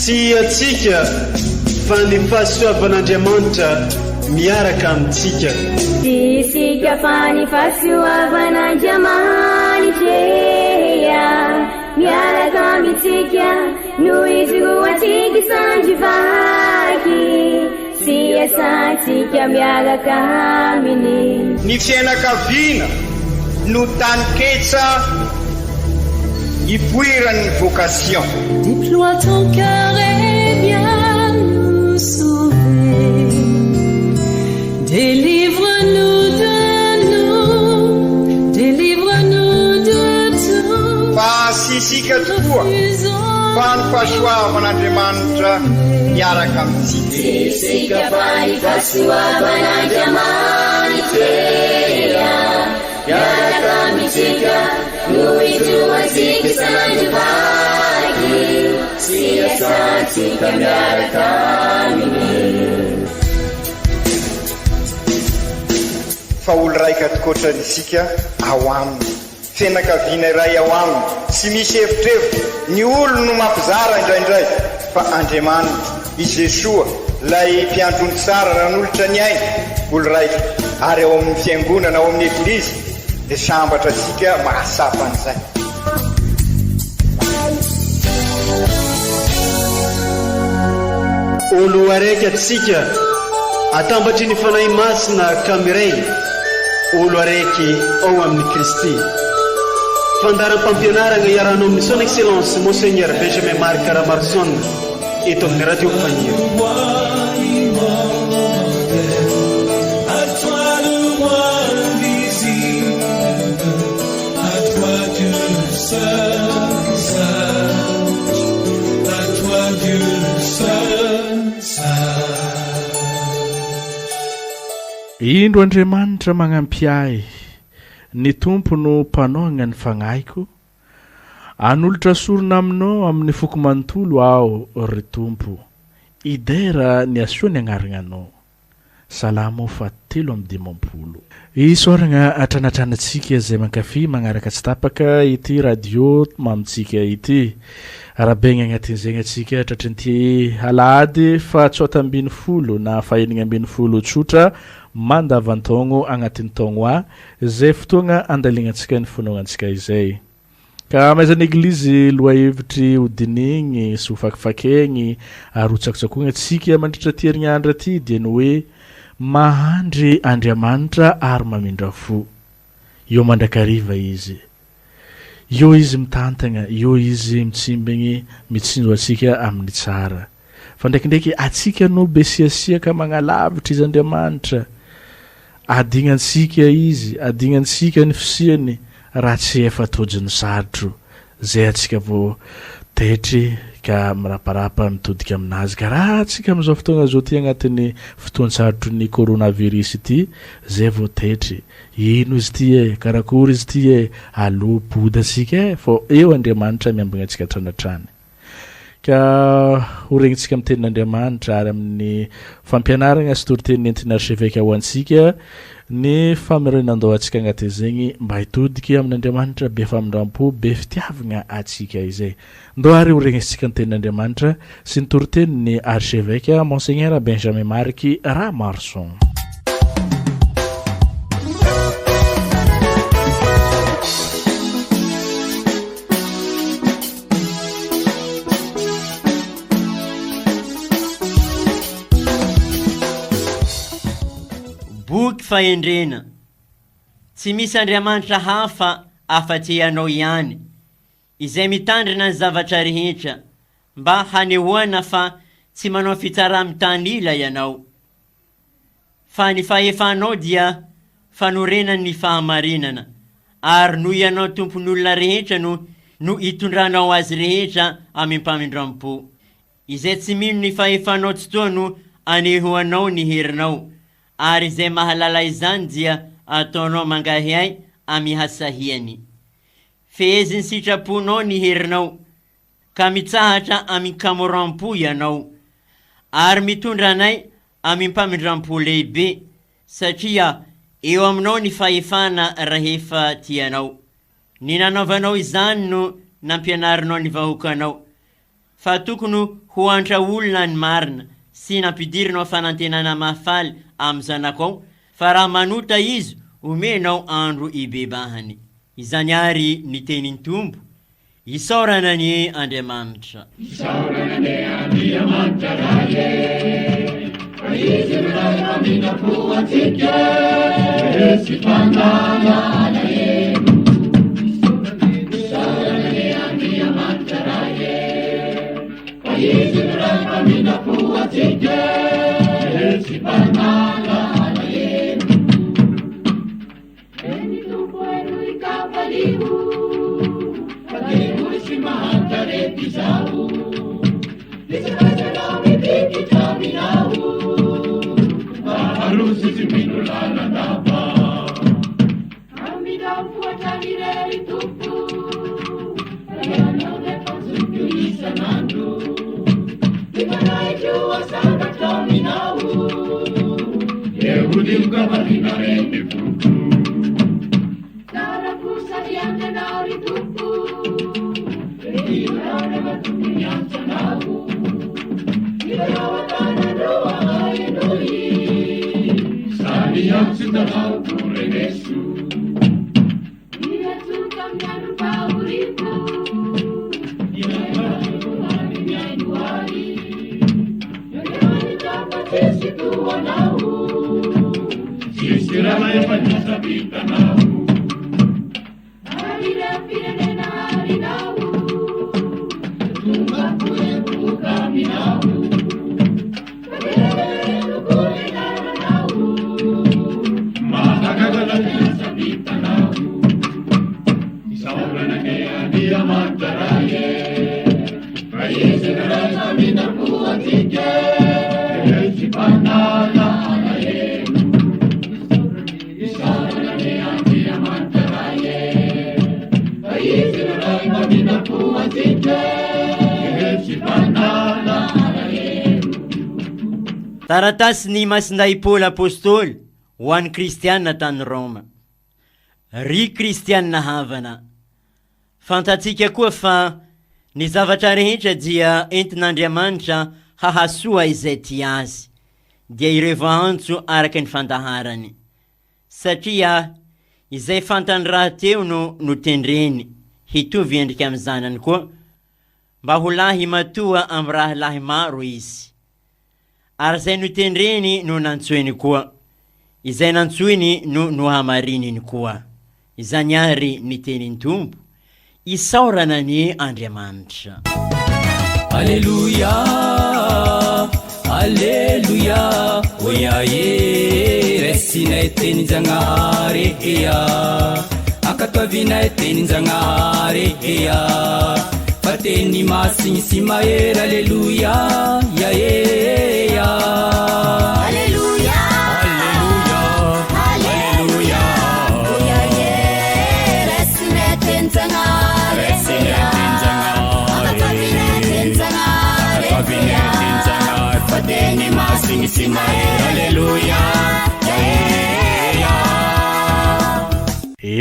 sy atsika fa ny fahasoavan'Andriamanitra miaraka amintsika. Isika fa ny fahasoavan'Andriamanitra miaraka amintsika noho izy roantsika sandrivaky sy asantsika miaraka aminy. Ny fianakaviana no taniketsa ipoiran'ny vocation. Déploie ton cœur et viens nous sauver. Délivre-nous de tout. Fa sisika tokoa fa ny fahasoavan'Andriamanitra miaraka amintsika. Sisika fa ny fahasoavan'Andriamanitra miaraka amintsika noho izy roantsika sandrivaky sy asantsika miaraka aminy. Fa olo raika atokotran'isika ao aminy, fianakaviana iray ao aminy, sy misy hevitrevitra ny olo no mampizara indraindray fa Andriamanitra i Jesoa lay mpiandrony tsara nanolotra ny aina olo raika ary ao amin'ny fiangonana ao amin'ny eglizy dia sambatra antsika mahasapan'izay. Olo araiky atsika atambatry ny fanahy masina kamiray, olo araiky ao amin'ny Kristy. Fandaram-pampianarana iarahanao amin'ny son excellence Monseigneur Benjamin Marc Caramarson eto amin'ny radio Fagnier. Indro Andriamanitra magnampy ahy, ny tompo no mpanaogna ny fagnaiko, anolotra sorona aminao amin'ny foko manontolo aho ry tompo, idera ny asoany agnarananao. Salamo 7:10. Isoragna atranatranantsika zay mankafy magnaraka tsy tapaka ity radio mamitsika ity. Arabegna agnatin'izay atsika tratran'ity alahady fa 7 na 2 tsotra mandavantaogno agnatin'ny taogno zay fotoagna andalignantsika ny fonoagnantsika izay. Ka maizan'ny eglizy loha hevitry hodinigny sy hofakifakegny ary hotsakotsakoagna atsika mandritra ty herignandro aty dia ny hoe mahandry Andriamanitra ary mamindra fo. Eo mandrakariva izy. Eo izy mitantagna, eo izy mitsimbagny mitsinjo atsika amin'ny tsara. Fa ndraikindraiky atsika no besiasiaka magnalavitra izy Andriamanitra. Adingantsika izy, adingantsika ny fisiany raha tsy efa tojony sarotro zay atsika vo tetry ka miraparapa mitodika aminazy ka raha atsika amin'izao fotoagna zao ty agnatin'ny fotoan-tsarotro ny coronavirus ity zay vo tetry ino izy ty karakory izy ty alo pody atsika fa eo Andriamanitra miambagna atsika tranatrany. Ka horegnintsika amin'ny tenin'Andriamanitra ary amin'ny fampianarana sy toriteny entina archevêque ao antsika ny famirenandao atsika agnatin'izegny mba hitodiky amin'Andriamanitra be famindram-po be fitiavagna atsika izay. Ndao ary horegnintsika ny tenin'Andriamanitra sy ny toriteny ny archevêque Monseigneur Benjamin Marc Caramarson. Boky fahendrena. Tsy misy Andriamanitra hafa afa-tsy ianao ihany, izay mitandrina ny zavatra rehetra, mba hanehoana fa tsy manao fitsara mitandila ianao. Fa ny fahefanao dia fanorenany ny fahamarinana, ary no ianao tompon'olona rehetra no itondranao azy rehetra amin'ny mpamindram-po. Izay tsy mino ny fahefanao tsy toa no anehoanao ny herinao, ary izay mahalala izany dia ataonao mangahiay amin'ny hasahiany. Feheziny sitraponao ny herinao, ka mitsahatra amin'ny kamoram-po ianao, ary mitondra anay amin'ny mpamindram-po lehibe, satria eo aminao ny fahefana rehefa tianao. Ny nanaovanao izany no nampianarinao ny vahoakanao, fa tokony ho antra olona ny marina sy nampidirina ao fanantenana mafaly amin'ny zanakao fa raha manota izy omenao andro ibebahany. Izany ary ny tenin'ny Tompo, isaorana ny Andriamanitra. Isaorana ny Andriamanitra raye, fa izy ray maminapo antsika, sy fanala eno. Isaorana ny Andriamanitra raye, fa izy ray maminapo antsika, sy fanala eno. Eny Tompo eno ikavaliho, si mahantarety zao, isakazanao mipikitaminao, maharoso sy minolalandava. Aminao foatran'irery Tompo, rayanao refa zokio isanandro, ifanaikio asangatra aminao, ehodimoka marina reny foko. Sariantanao ry Tompo, irana matokony antsanao, irao atanandroa hainoi, sany antsintanao koreneso. Iratsoka amin'ny andro fahoriako, iratsokohany miaino ahy, ireany tapatsesy toanao, tsisy raha efa nisavitanao. Taratasy ny masinday Paoly apôstôly ho an'ny kristianina tany Roma. Ry kristianina havana, fantatsika koa fa ny zavatra rehetra dia entin'Andriamanitra hahasoa izay tia azy, dia ireo antso araka ny fandaharany. Satria izay fantany raha teo no tendreny, hitovy endrika amin'ny zanany koa, mba ho lahy matoa amin'ny raha lahy maro izy. Ary izay no tendreny no nantsoiny koa, izay nantsoiny no hamarininy koa. Izany ary ny tenin'ny Tompo, isaorana ny Andriamanitra. Alleluia, alleluia, oyaye, resinay tenin-Janahary ea, akatoavinay tenin-Janahary ea, fateny masigny sy mahery, alleluia, yae.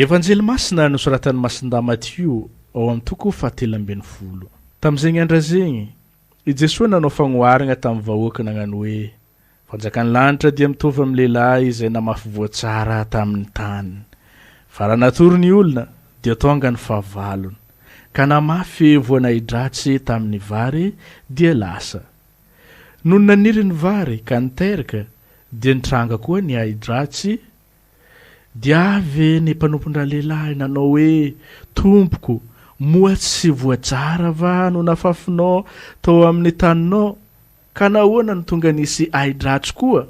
Evanjely masina nosoratan'ny Masinda Matio ao amin'ny toko 7:10. Tam'izegny andra zegny, i Jesosy nanao fagnoharagna tamin'ny vahoaka nagnano hoe fanjakan'ny lanitra dia mitovy amin'ny lehilahy izay namafy voatsara tamin'ny tany. Fa raha natory ny olona dia tonga ny fahavalony, ka namafy voanaidratsy tamin'ny vary dia lasa. Noho naniry ny vary ka niteraka dia nitranga koa ny aidratsy, dia avy ny mpanompon-dra lehilahy nanao hoe Tompoko, moa tsy voatsara va no nafafinao tao amin'ny taninao, ka nahoana ny tonga nisy aidratsy koa?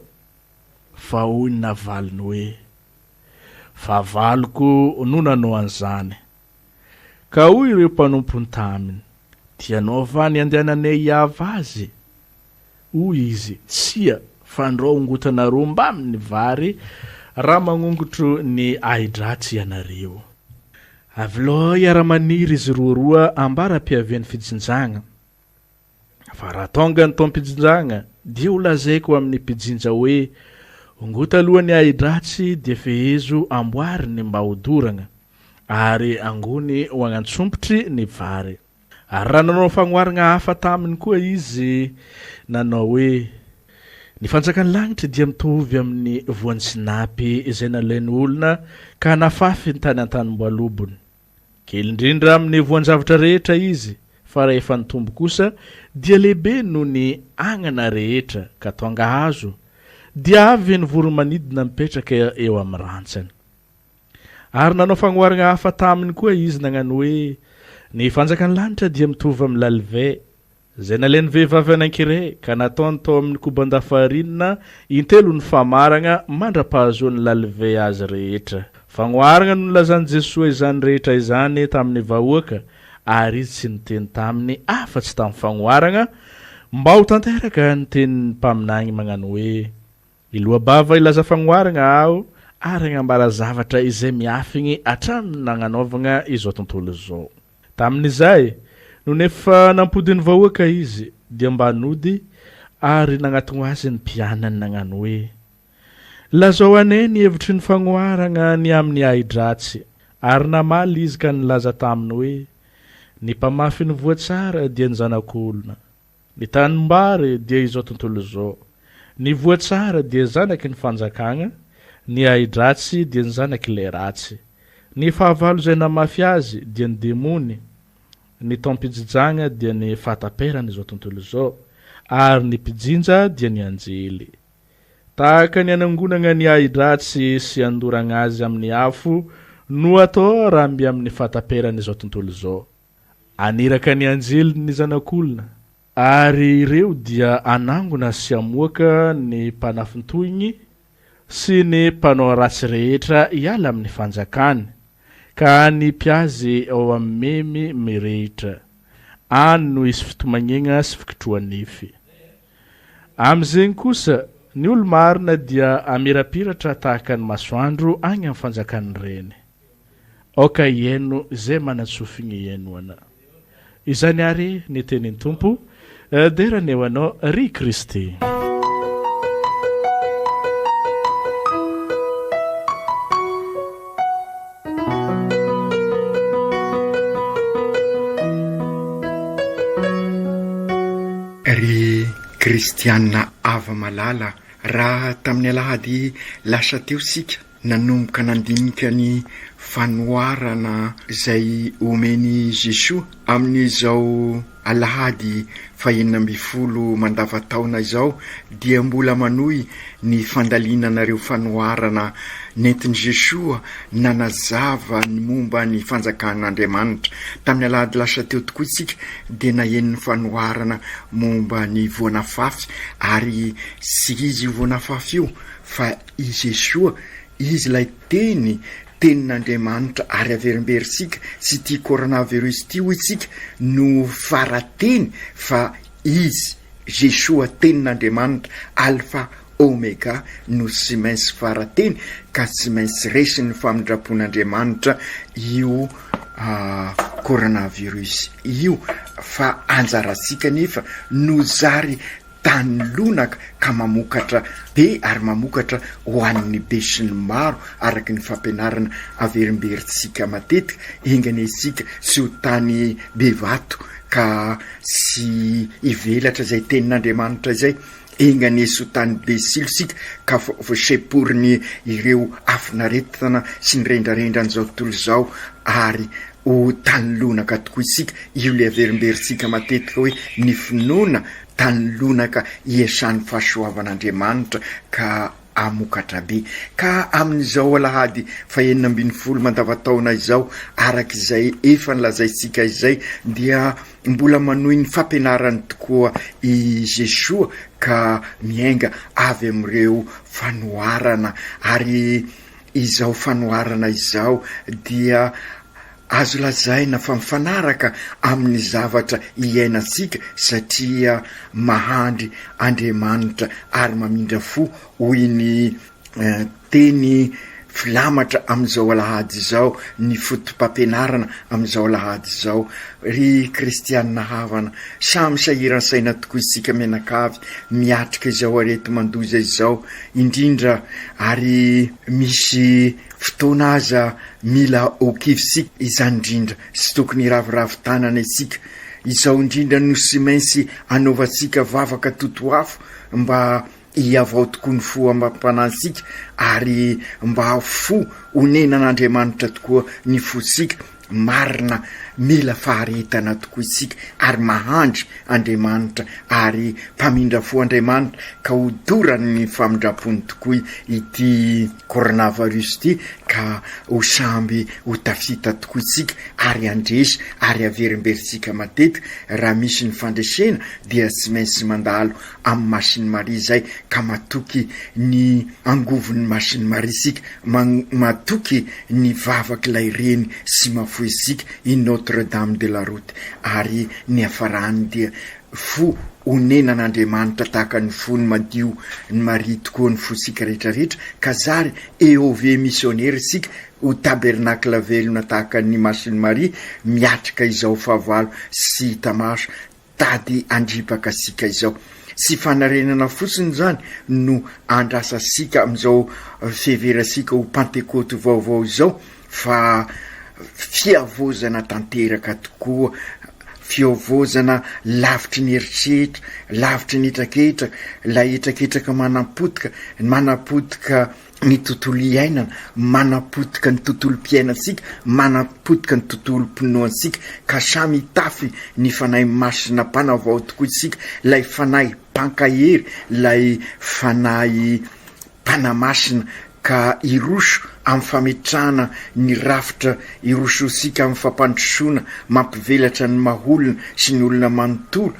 Fa hoy ny navaliny hoe fahavaloko no nanao an'izany. Ka hoy ireo mpanompony taminy, tianao va ny andehananay hiava azy? Hoy izy, tsia, fandrao ongotana roa mba amin'ny vary raha magnongotro ny aidratsy ianareo. Avy iara-maniry izy roa ambara-piavian'ny fijinjagna. Fa raha tonga ny taom-pijinjagna, dia ho lazaiko amin'ny pijinja hoe ongota alohan'ny aidratsy dia fehezo amboariny mba hodoragna, ary angony ho agnantsompotry ny vary. Ary raha nanao fagnoaragna hafa taminy koa izy nanao hoe ny fanjakany lagnitra dia mitovy amin'ny voan'ny sinapy izay nalainy olona ka nafafy ny tany an-tanimboalobony. Kely indrindra amin'ny voan-javatra rehetra izy, fa raha efa nitombo kosa dia lehibe noho ny agnana rehetra ka tonga hazo dia avy ny voromanidina mipetraka eo amin'ny rantsany. Ary nanao fagnoaragna hafa taminy koa izy nagnano hoe ny fanjakany lanitra dia mitovy amin'ny lalve zay nalainy vehivavy anankiray ka nataony tao amin'ny koban-dafarinina intelo ny famaragna mandra-pahazoan'ny lalve azy rehetra. Fagnoaragna no nolazan'i Jesosy izany rehetra izany tamin'ny vahoaka, ary izy tsy niteny taminy afa-tsy tamin'ny fagnoaragna mba ho tanteraka ny tenin'ny mpaminagny magnano hoe iloha-bava ilaza fagnoaragna aho ary agnambara zavatra izay miafigny hatramin'ny nagnanaovagna izao tontolo izao. Tamin'izay no nefa nampody ny vahoaka izy dia mba nody ary nagnatogno azy ny mpianany nagnano hoe lazao anay ny hevitry ny fagnoaragna ny amin'ny ahidratsy, ary namaly izy ka nilaza taminy hoe ny mpamafy ny voatsara dia ny zanak'olona, ny tanimbary dia izao tontolo izao, ny voatsara dia zanaky ny fanjakagna, ny ahidratsy dia ny zanaky le ratsy, ny fahavalo zay namafy azy dia ny demony, ny tampijijagna dia ny fataperana izao tontolo izao, ary ny pijinja dia ny anjely. Tahaka ny anangonagna ny ahidratsy sy andoragna azy amin'ny afo no atao ramby amin'ny fataperana izao tontolo izao. Aniraka ny anjely ny zanak'olona, ary ireo dia anangona sy amoaka ny mpanafintoigny sy ny mpanao ratsy rehetra hiala amin'ny fanjakany, ka ny mpiazy ao amin'ny memy mirehitra. Any no isy fitomagnegna sy fikitroanify. Am'izegny kosa ny olo marina dia amirapiratra tahaka ny masoandro agny amin'ny fanjakany reny. Oka ieno izay manatsofigny ienoana. Izany ary ny tenin'ny Tompo, derany eo anao ry Kristy. Ry kristianina ava malala, raha tamin'ny alahady lasa teo sika nanomboka nandinika ny fanoarana izay omeny Jesosy amin'izao alahady 20 mandavataona izao, dia mbola manohy ny fandalinanareo fanoarana nentin'i Jesosy nanazava ny momba ny fanjakan'Andriamanitra. Tamin'ny alahady lasa teo tokoa isika dia nahen'ny fanoarana momba ny voanafafy, ary sy izy voanafafy io fa i Jesosy, izy lay tenin'Andriamanitra ary averimberisika sy ty coronavirus ty ho isika no farateny fa izy Jesosy tenin'Andriamanitra alpha omega no sy mainsy farateny ka tsy mainsy resy ny famindrapon'Andriamanitra io coronavirus io, fa anjarasika nefa no zary tany lonaka ka mamokatra be ary mamokatra ho an'ny be sy ny maro araky ny fampianarana averimberitsika matetika engany isika sy ho tany be vato ka sy ivelatra zay tenin'Andriamanitra zay, engany sy ho tany be silosika ka seporiny ireo afinaretana sy ny rendrarendra n'izao tontolo izao, ary ho tany lonaka tokoa isika. Io le averimberitsika matetika hoe ny finoana tany lonaka iasan'ny fahasoavan'Andriamanitra ka amokatra be. Ka amin'izao alahady 20 mandavataona izao, araka izay efa nilazaitsika izay, dia mbola manohy ny fampianarany tokoa i Jesosy ka miainga avy amin'ireo fanoarana, ary izao fanoarana izao dia azo lazaina fa mifanaraka amin'ny zavatra iainantsika satria mahandry Andriamanitra ary mamindra fo hoy ny teny filamatra amin'izao alahady izao, ny fotom-pampianarana amin'izao alahady izao. Ry kristianina havana, samy sahirana saina tokoa isika menakavy miatrika izao arety mandoza izao indrindra, ary misy fotoana aza mila okivisika izany indrindra sy tokony ravitanana isika izao indrindra no sy maintsy anaovantsika vavaka totoafo mba iavao tokoa ny fo amampanantsika ary mba fo onenan'Andriamanitra tokoa ny fosika marina mila faharetana tokoa isika ary mahandry Andriamanitra ary mpamindra fo Andriamanitra ka hodorany ny famindrapony tokoa ity coronavirus ity ka ho samby ho tafita tokoa isika ary andresy ary averimberisika matetika raha misy ny fandresena dia tsy maintsy mandalo amin'ny Masiny Maria zay ka matoky ny angovon'ny Masiny Maria isika matoky ny vavak'ilay reny sy mafoy isika i Notre-Dame de la Route ary ny afarany dia fo onenan'Andriamanitra tahaka ny fony madio ny Maria tokoa ny fosika rehetrarehetra ka zary EOV missionnaire isika ho tabernakla velona tahaka ny Masiny Maria miatrika izao fahavalo sy tamaso tady andripaka sika izao sy fanarenana fotsiny zany no andrasa sika amin'izao feverasika ho Pentecote vaovao izao fa fiavozana tanteraka tokoa fiavozana lavitry ny eritreritra lavitry ny etraketra lay etraketraka manapotika ny tontolo iainana manapotika ny tontolo mpiainatsika manapotika ny tontolo mpinoatsika ka samy tafy ny fanahy masina mpanavao tokoa isika lay fanahy pankahery lay fanahy mpanamasina ka iroso amin'ny fametrahana ny rafitra irososika amin'ny fampandrosoana mampivelatra ny maholona sy ny olona manontolo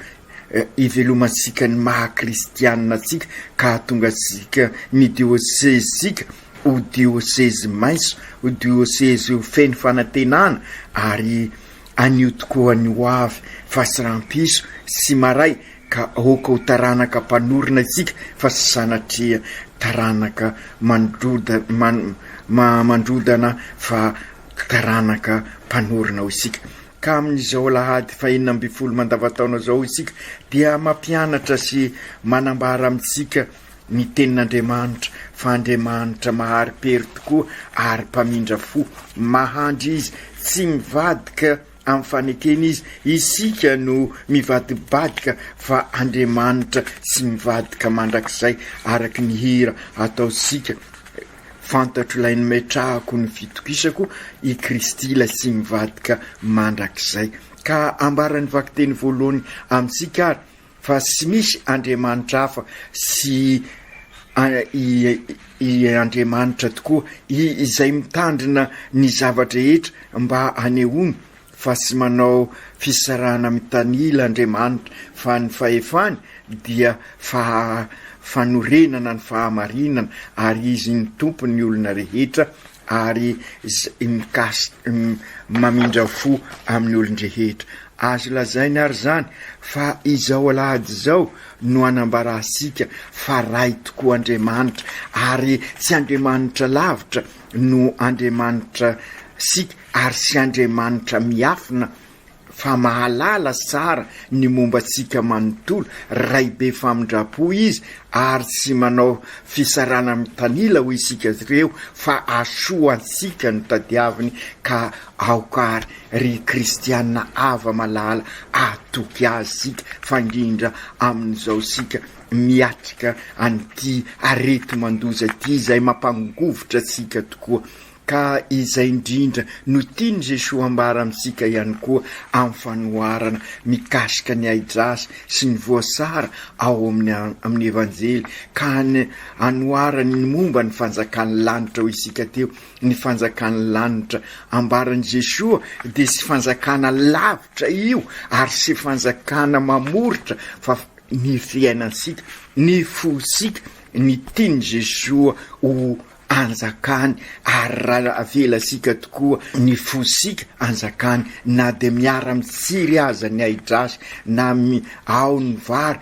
ivelomansika ny mahakristianina tsika ka tonga tsika ny diosezesika ho dioseze maiso ho dioseze ho feno fanantenana ary anio tokoa ny hoavy fasirampiso sy maray ka oka ho taranaka mpanorina isika fa sy sanatria taranaka mandrodana fa taranaka mpanorina ho isika ka amin'izao lahady fa 12 mandavataona zao isika dia mampianatra sy manambara amintsika ny tenin'Andriamanitra fa Andriamanitra mahary pery tokoa ary mpamindra fo mahandry izy tsy mivadika amin'ny fanekeny izy isika no mivadibadika fa Andriamanitra tsy mivadika mandrakizay araky ny hira ataosika fantatro ilay ny metrahako ny fitokisako i Kristy la sy mivadika mandrakizay ka ambarany vakiteny voalohany amintsika ary fa sy misy Andriamanitra hafa sy i Andriamanitra tokoa izay mitandrina ny zavatra rehetra mba anehoany fa sy manao fisarana mitanila Andriamanitra fa ny fahefany dia fanorenana ny fahamarinana ary izy ny tompony olona rehetra ary mamindra fo amin'ny olon-drehetra azo lazainy ary zany fa izao alahady zao no anambarasika fa ray tokoa Andriamanitra ary tsy Andriamanitra lavitra no Andriamanitra sika ary sy Andriamanitra miafina fa mahalala tsara ny mombatsika manontolo ray be famindrapo izy ary tsy manao fisarana mitanila ho isika ireo fa asoansika ny tadiaviny ka aokary ry kristianina ava malala atoky azy sika fa indrindra amin'izao sika miatrika an'ity arety mandoza ity izay mampangovotra tsika tokoa ka izay indrindra no tiany Jesosy ambara amintsika ihany koa amin'ny fanoharana mikasika ny aidrasy sy ny voasara ao amin'ny evanjely ka ny anoharany ny momba ny fanjakan'ny lanitra ho isika teo ny fanjakan'ny lanitra ambarany Jesosy dia sy fanjakana lavitra io ary sy fanjakana mamoritra fa ny fiainansika ny fosika ny tiany Jesosy ho anjakany ary raha avelasika tokoa ny fosika anjakany na de miara mitsiry aza ny aidrasy na ao ny vary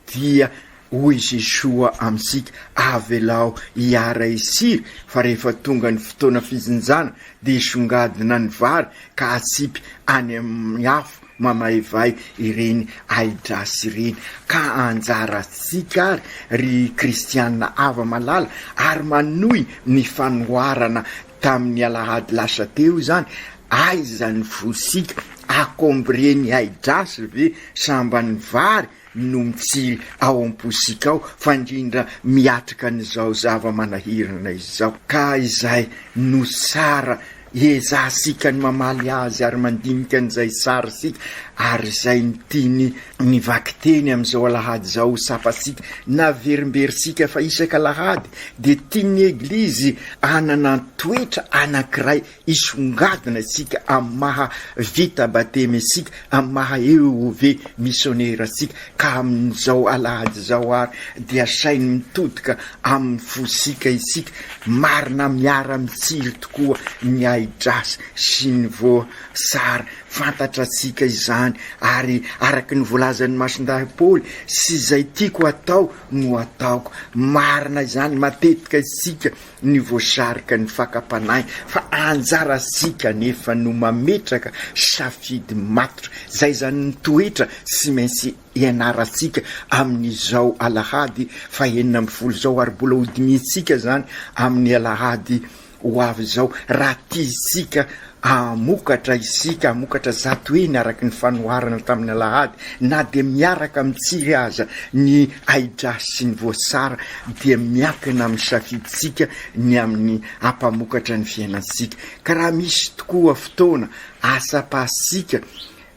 dia hoy Jesosy amintsika avelao hiara isiry fa rehefa tonga ny fotoana fizinjana dia songadina ny vary ka atsipy any amin'ny afo mamaivay ireny aidrasy ireny ka anjara tsika ary ry kristianina ava malala ary manohy ny fanoharana tamin'ny alahady lasa teo zany aiza ny fosika akombre ny aidrasy ve sambany vary no mitsiry ao am-posika ao fa indrindra miatrika an'izao zava-manahirana izao ka izay no sara ezahsika ny mamaly azy ary mandinika an'izay sara sika ary izay ny tiany nivaky teny amin'izao alahady zao sapasika naverimberisika fa isaka alahady de tiany eglizy anana toetra anankiray isongadina sika amin'ny maha vita batemy sika amin'ny maha EOV missionnaire sika ka amin'izao alahady zao ary dia sainy mitodika amin'ny fosika isika marina miara mitsiry tokoa ny aidrasy sy ny voasary fantatra sika izany ary araky ny volazan'ny masindahy Paoly sy izay tiako atao no ataoko marina izany matetika isika ny voasarika ny fakapanahy fa anjara sika nefa no mametraka safidy matotra zay zany ny toetra sy maintsy ianarasika amin'izao alahady fa 40 zao ary mbola hodinitsika zany amin'ny alahady ho avy zao raha tiasika amokatra isika amokatra zato eny araky ny fanoharana tamin'ny alahady na de miaraka mitsiry aza ny aidrasy sy ny voasara dia miakina amin'ny safiditsika ny amin'ny ampamokatra ny fiainansika ka raha misy tokoa fotoana asapasika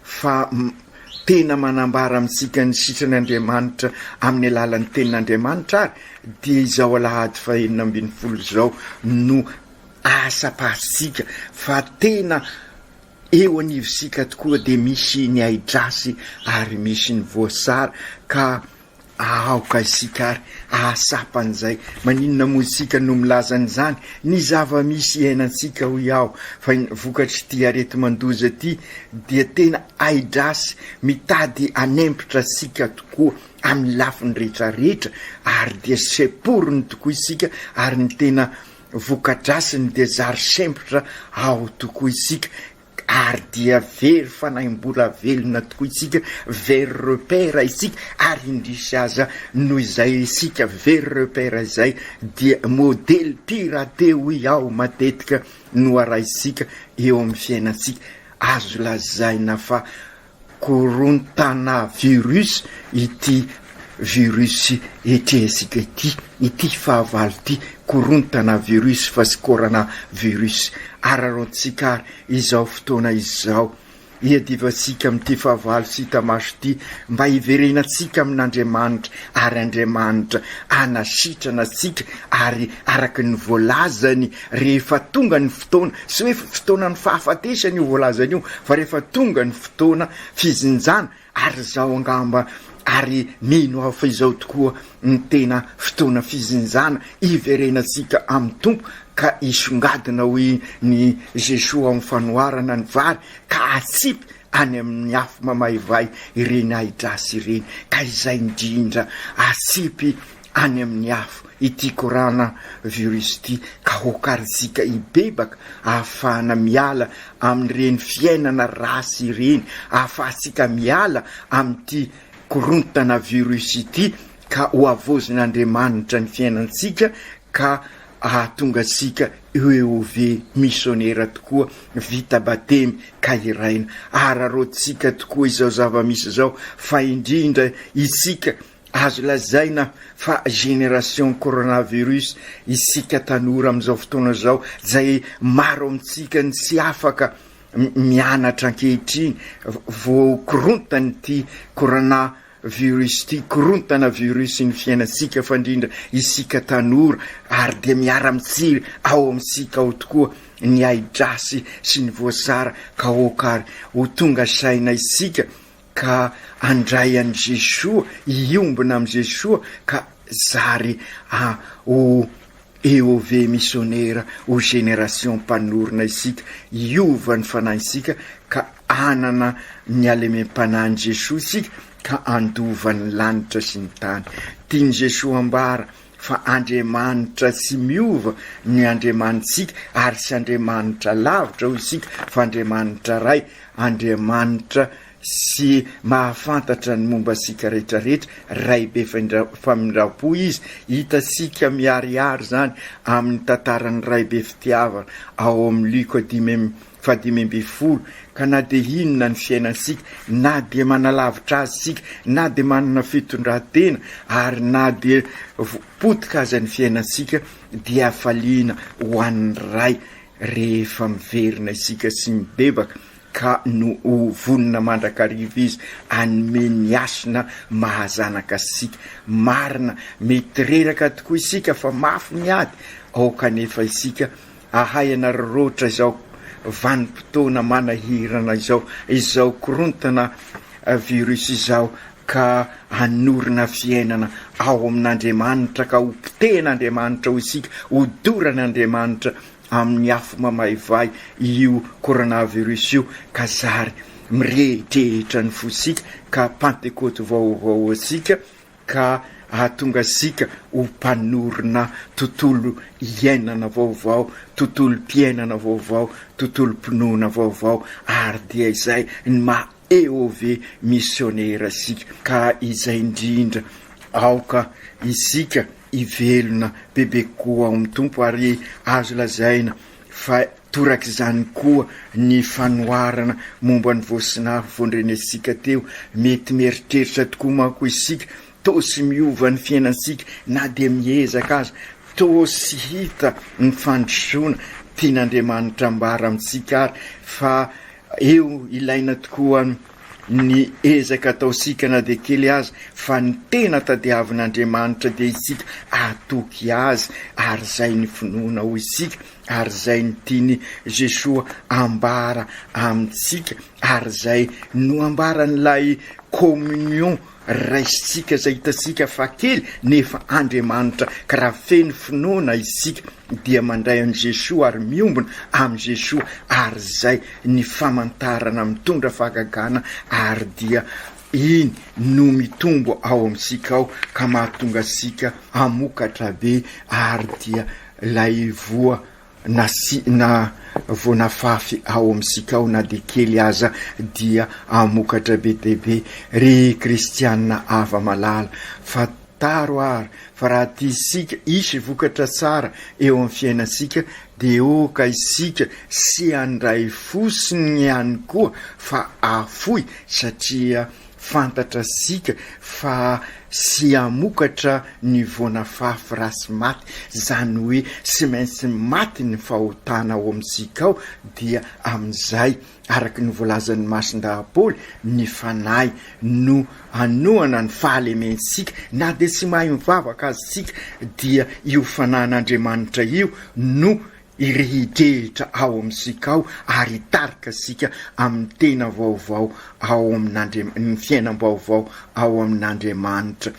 fa tena manambara amintsika ny sitran'Andriamanitra amin'ny alalan'ny tenin'Andriamanitra ary dia izao alahady fa 40 zao no asapasika fa tena eo anivisika tokoa de misy ny aidrasy ary misy ny voasara ka aoka isika ary asapan'izay maninona moa isika no milazan'izany ny zava-misy iainansika ho iaho fa vokatry ty arety mandoza ty dia tena aidrasy mitady anempotra sika tokoa amin'ny lafiny rehetrarehetra ary dia seporiny tokoa isika ary ny tena vokadrasiny dia zary sempotra ao tokoa isika ary dia very fanaim-bola velona tokoa isika very repère isika ary indrisy aza noho izay isika very repère izay dia modely pirateo iaho matetika no araisika eo amin'ny fiainansika azo lazaina fa korontana virus ity virus etresika ity fahavalo ty korontana virus fa sy corona virus ararontsika ary izao fotoana izao iadivasika amin'ity fahavalo sy tamaso ty mba hiverenatsika amin'Andriamanitra ary Andriamanitra anasitrana atsika ary araky ny voalazany rehefa tonga ny fotoana sy hoe fotoana ny fahafatesany io voalazany io fa rehefa tonga ny fotoana fizinjana ary zao angamba ary mino aho fa izao tokoa ny tena fotoana fizinjana iverenatsika amin'ny tompo ka isongadina hoe ny Jesoa amin'ny fanoharana ny vary ka atsipy any amin'ny afo mamaivay ireny aidrasy ireny ka izay indrindra atsipy any amin'ny afo ity korana virus ty ka hokarisika ibebaka ahafahana miala amin'ireny fiainana rasy ireny ahafahasika miala amin'ity korontana virus ity ka ho avozin'Andriamanitra ny fiainantsika ka ahatonga sika EOV missionnaire tokoa vita batemy ka iraina ararotsika tokoa izao zava-misy zao fa indrindra isika azo lazaina fa génération coronavirus isika tanora amin'izao fotoana zao zay maro amintsika ny sy afaka mianatra ankehitriny voakorontany ty coronavirus ty korontana virus ny fiainatsika fa indrindra isika tanora ary de miara mitsiry ao amintsika ao tokoa ny aidrasy sy ny voasara ka okary ho tonga saina isika ka andray an' Jesoa iombina am' Jesoa ka zary ho EOV missionnaire ho génération mpanorona isika iova ny fanahy isika ka anana ny alemem-panahin' Jesoa isika ka andova ny lanitra sy ny tany tiany Jesoa ambara fa Andriamanitra sy miova ny Andriamanitsika ary sy Andriamanitra lavitra ho isika fa Andriamanitra ray Andriamanitra sy mahafantatra ny momba sika rehetrarehetra raibe famindrapo izy hitasika miariary zany amin'ny tantarany raibe fitiavana ao amin'ny Luka 10:12 ka na de inona ny fiainansika na de manalavitra azy sika na de manana fitondratena ary na de potika azy ny fiainansika dia faliana ho an'ny ray rehefa miverina isika sy mibebaka ka no vonina mandrakariva izy anome ny asina mahazanaka sika marina mety reraka tokoa isika fa mafy miady ao kanefa isika ahay anaroroatra izao vanim-potoana manahirana izao korontana virus izao ka hanorina fiainana ao amin'Andriamanitra ka hompotehan'Andriamanitra ho isika hodoran'Andriamanitra amin'ny afo mamaivay io coronavirus io ka zary mirehitrehitra ny fosika ka pentecote vaovao asika ka ahatonga asika ho mpanorina tontolo iainana vaovao, tontolo mpiainana vaovao, tontolo mpinoana vaovao ary dia izay ny maha-EOV missionnaire asika ka izay indrindra aoka isika ivelona bebe koa ao amin'ny tompo ary azo lazaina fa torak' izany koa ny fanoharana momba ny voasinafy vondrenesika teo mety mieritreritra tokoa manko isika tosy miova ny fiainansika na de miezaka azy tosy hita ny fandrosoana tian'Andriamanitra ambara amintsika ary fa eo ilaina tokoa ny ezaka ataosika na de kely azy fa ny tena tadiavin'Andriamanitra de isika atoky azy ary zay ny finoana ho isika ary zay ny tiany Jesoa ambara amintsika ary zay no ambara n'ilay communion raisitsika zay hitasika fa kely nefa Andriamanitra ka raha feno finoana isika dia mandray an' Jesoa ary miombona am' Jesoa ary zay ny famantarana mitondra fahagagana ary dia iny no mitombo ao amintsika ao ka mahatonga asika amokatra be ary dia lay voa na vonafafy ao amintsika ao na de kely aza dia amokatra be debe ry kristianina ava malala fa taro ary fa raha ty isika isy vokatra tsara eo amin'ny fiainasika de oka isika sy andray fosiny ihany koa fa afoy satria fantatra sika fa sy amokatra ny vonafafy rasy maty zany hoe sy maintsy maty ny fahotana ao amintsika ao dia amin'izay araky ny voalazan'ny masin-dahapoly ny fanahy no anoana ny fahalemensika na de sy mahay mivavaka azy sika dia io fanan'Andriamanitra io no irehidrehitra ao amintsika ao ary hitarika sika amin'ny tena vaovao ao amin'ny fiainam-baovao ao amin'Andriamanitra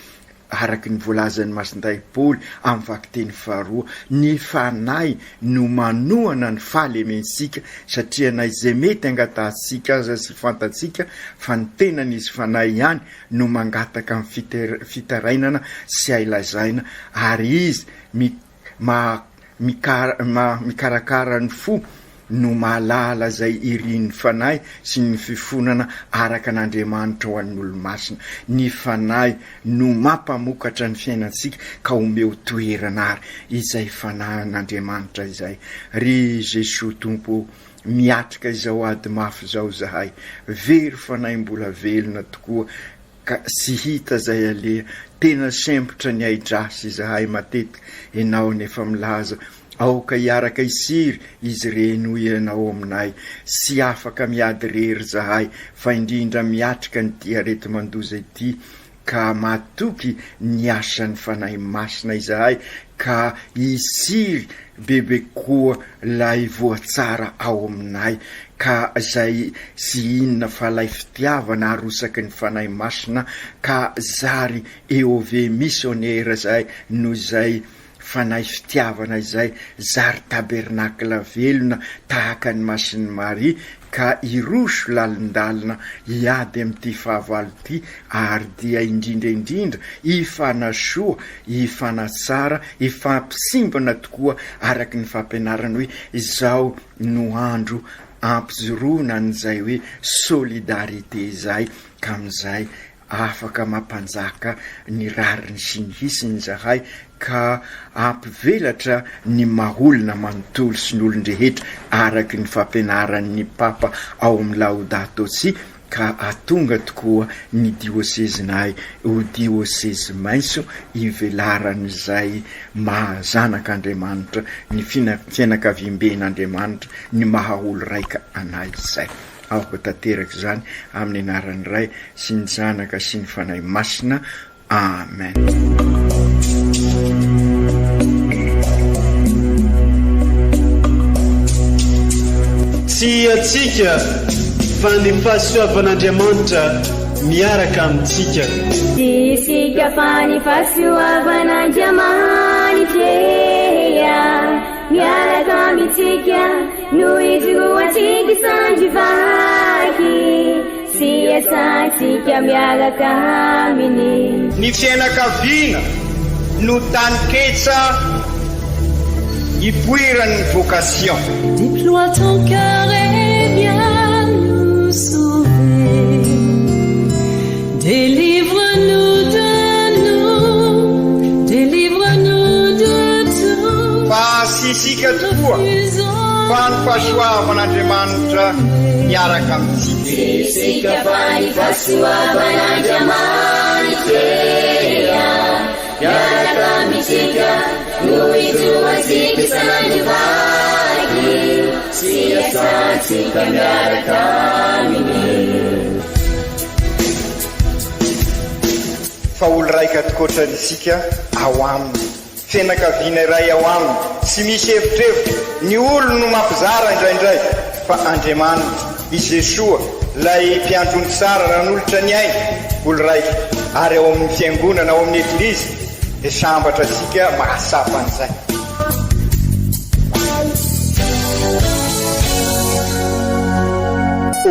araky ny voalazan'ny masin-dahapoly amin'ny vakiteny faharoa ny fanahy no manoana ny fahalemensika satria na izay mety angatasika aza sy fantatsika fa ny tenan'izy fanahy ihany no mangataka amin'ny fitarainana sy ailazaina ary izy mikarakara ny fo no mahalala zay iriny fanahy sy ny fifonana araka an'Andriamanitra ho an'ny olo-masina ny fanahy no mampamokatra ny fiainansika ka omeo toerana ary izay fanan'Andriamanitra izay ry Jesoa tompo miatrika izao ady mafy zao zahay very fanahy mbola velona tokoa ka sy hita zay aleha tena sempotra ny aidrasy zahay matetika ianao nefa milaza aoka hiaraka isiry izy reny ho ianao aminay sy afaka miady rery zahay fa indrindra miatrika ny dia rety mandoza ity ka matoky ny asan'ny fanahy masina izahay ka isiry bebe koa lay voatsara ao aminay ka zay sy inona fa lay fitiavana arosaky ny fanahy masina ka zary EOV missionnaire zay no zay fanay fitiavana izay zary tabernakla velona tahaka ny masiny Maria ka iroso lalindalina iady amin'ity fahavalo ty ary dia indrindraindrindra ifanasoa ifanatsara ifampisimbana tokoa araky ny fampianarany hoe izao no andro ampizorona n'izay hoe solidarité zay ka am'izay afaka mampanjaka ny rariny sy ny hisiny zahay ka ampivelatra ny maholona manontolo sy ny olon-drehetra araky ny fampianaran'ny papa ao amin'ny Laudato Si ka atonga tokoa ny diosezinay ho dioseze maitso ivelaran'izay mahazanak'Andriamanitra ny fianakaviamben'Andriamanitra ny mahaolo raika anay izay aoko tanteraky zany amin'ny anaran'ny Ray sy ny Zanaka sy ny Fanahy Masina. Amen. Tsy atsika fa ny fahasoavan'Andriamanitra miaraka amintsika. Isika fa ny fahasoavan'Andriamanitra miaraka amintsika no ijoroantsika sandrivaky sy asantsika miaraka aminy. Ny fianakaviana no taniketsa ipoiran'ny vocation. Déploie ton cœur et viens nous sauver. Délivre-nous de nous, délivre-nous de tout. Fa sisika tokoa fa ny fahasoavan'Andriamanitra miaraka amintsika. Sisika fa ny fahasoavan'Andriamanitra miaraka amintsika no ijoroantsika sandrivaky sy asantsika miaraka aminy. Fa olo raika atokotran'isika ao aminy fianakaviana iray ao aminy tsy misy hevitrevitra ny olo no mampizara indraindray fa Andriamanitra i Jesoa lay mpiandrony tsara ranolotra ny aina olo raika ary ao amin'ny fiangonana ao amin'ny eglizy dia sambatra atsika mahasapa an'izay.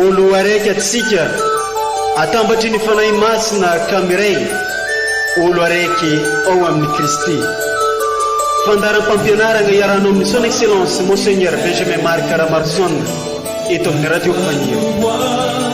Olo araiky atsika atambatry ny fanahy masina kamiray olo araiky ao amin'ny Kristy. Fandaram-pampianarana iarano amin'ny son excellence Monseigneur Benjamin Marc Caramarson eto amin'ny radio Fania.